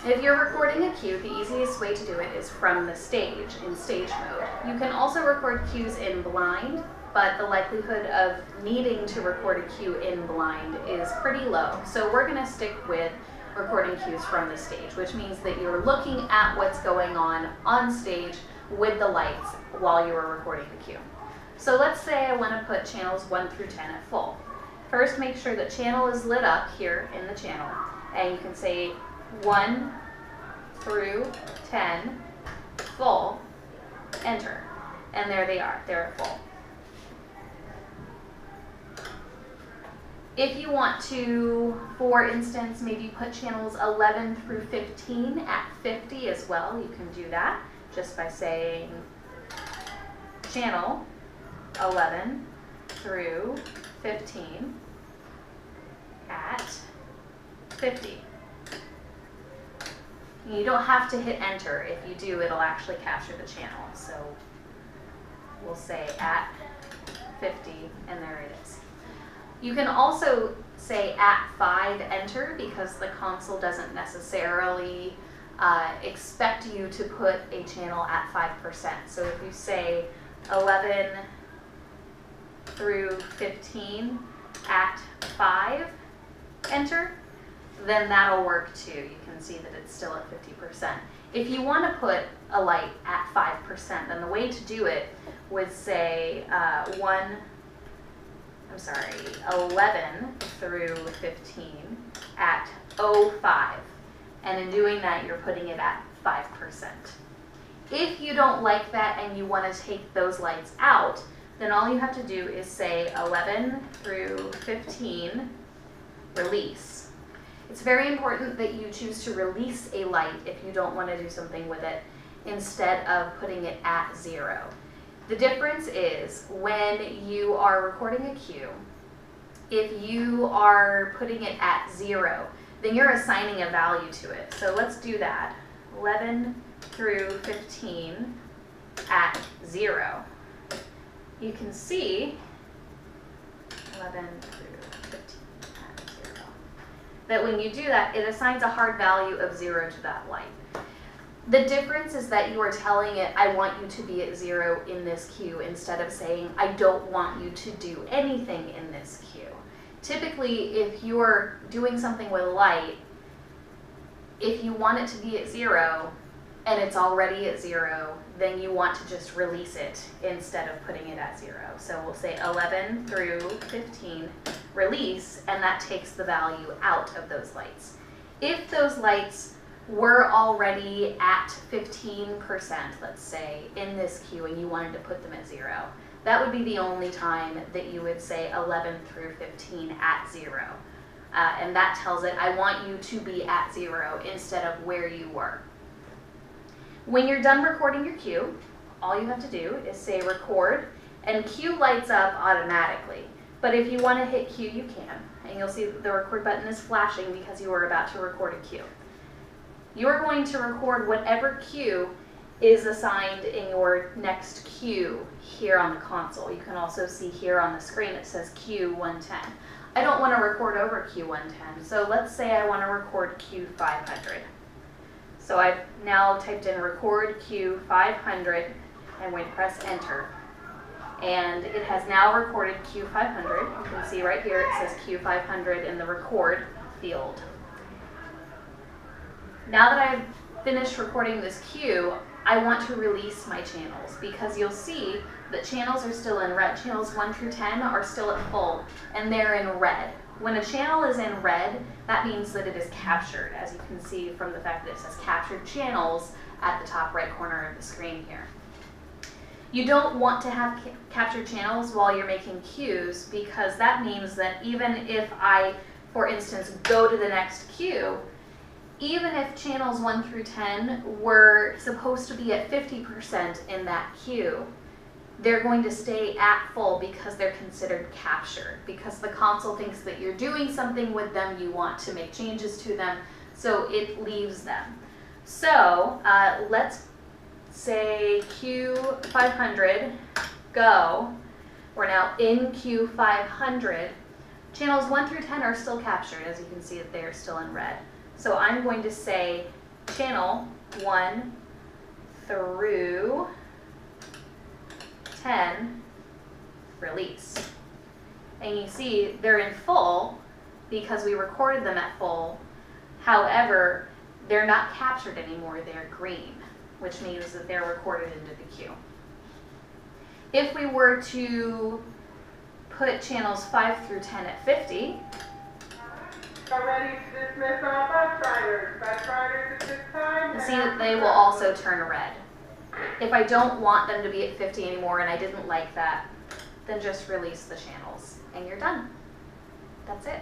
If you're recording a queue, the easiest way to do it is from the stage, in stage mode. You can also record queues in blind, but the likelihood of needing to record a queue in blind is pretty low. So we're going to stick with recording queues from the stage, which means that you're looking at what's going on stage with the lights while you are recording the queue. So let's say I want to put channels 1 through 10 at full. First, make sure that channel is lit up here in the channel, and you can say 1 through 10, full, enter. And there they are, they're at full. If you want to, for instance, maybe put channels 11 through 15 at 50 as well, you can do that just by saying channel 11 through 15 at 50. You don't have to hit enter. If you do, it'll actually capture the channel. So we'll say at 50, and there it is. You can also say at 5 enter, because the console doesn't necessarily expect you to put a channel at 5%. So if you say 11 through 15 at 5 enter, then that'll work too. You can see that it's still at 50%. If you want to put a light at 5%, then the way to do it would say 11 through 15 at 05. And in doing that, you're putting it at 5%. If you don't like that and you want to take those lights out, then all you have to do is say 11 through 15, release. It's very important that you choose to release a light if you don't want to do something with it, instead of putting it at 0. The difference is when you are recording a queue, if you are putting it at 0, then you're assigning a value to it. So let's do that. 11 through 15 at 0. You can see 11 through 15 at 0. That when you do that, it assigns a hard value of 0 to that light. The difference is that you are telling it, I want you to be at 0 in this queue, instead of saying, I don't want you to do anything in this queue. Typically, if you're doing something with light, if you want it to be at 0 and it's already at 0, then you want to just release it instead of putting it at 0. So we'll say 11 through 15, release, and that takes the value out of those lights. If those lights were already at 15%, let's say, in this queue, and you wanted to put them at 0, that would be the only time that you would say 11 through 15 at 0. And that tells it, I want you to be at 0 instead of where you were. When you're done recording your queue, all you have to do is say record, and queue lights up automatically. But if you want to hit queue, you can. And you'll see the record button is flashing because you are about to record a queue. You're going to record whatever queue is assigned in your next queue here on the console. You can also see here on the screen it says queue 110. I don't want to record over queue 110, so let's say I want to record queue 500. So I've now typed in record queue 500, and we press enter. And it has now recorded queue 500. You can see right here it says queue 500 in the record field. Now that I've finished recording this queue, I want to release my channels, because you'll see that channels are still in red. Channels 1 through 10 are still at full, and they're in red. When a channel is in red, that means that it is captured, as you can see from the fact that it says captured channels at the top right corner of the screen here. You don't want to have captured channels while you're making queues, because that means that even if I, for instance, go to the next queue, even if channels 1 through 10 were supposed to be at 50% in that queue, they're going to stay at full because they're considered captured, because the console thinks that you're doing something with them, you want to make changes to them, so it leaves them. So let's say queue 500, go. We're now in queue 500. Channels 1 through 10 are still captured, as you can see that they are still in red. So I'm going to say channel 1 through 10, release. And you see they're in full because we recorded them at full. However, they're not captured anymore, they're green, which means that they're recorded into the queue. If we were to put channels 5 through 10 at 50, ready to dismiss all bus riders. Bus riders at this time. you see that they will also turn red. If I don't want them to be at 50 anymore and I didn't like that, then just release the channels and you're done. That's it.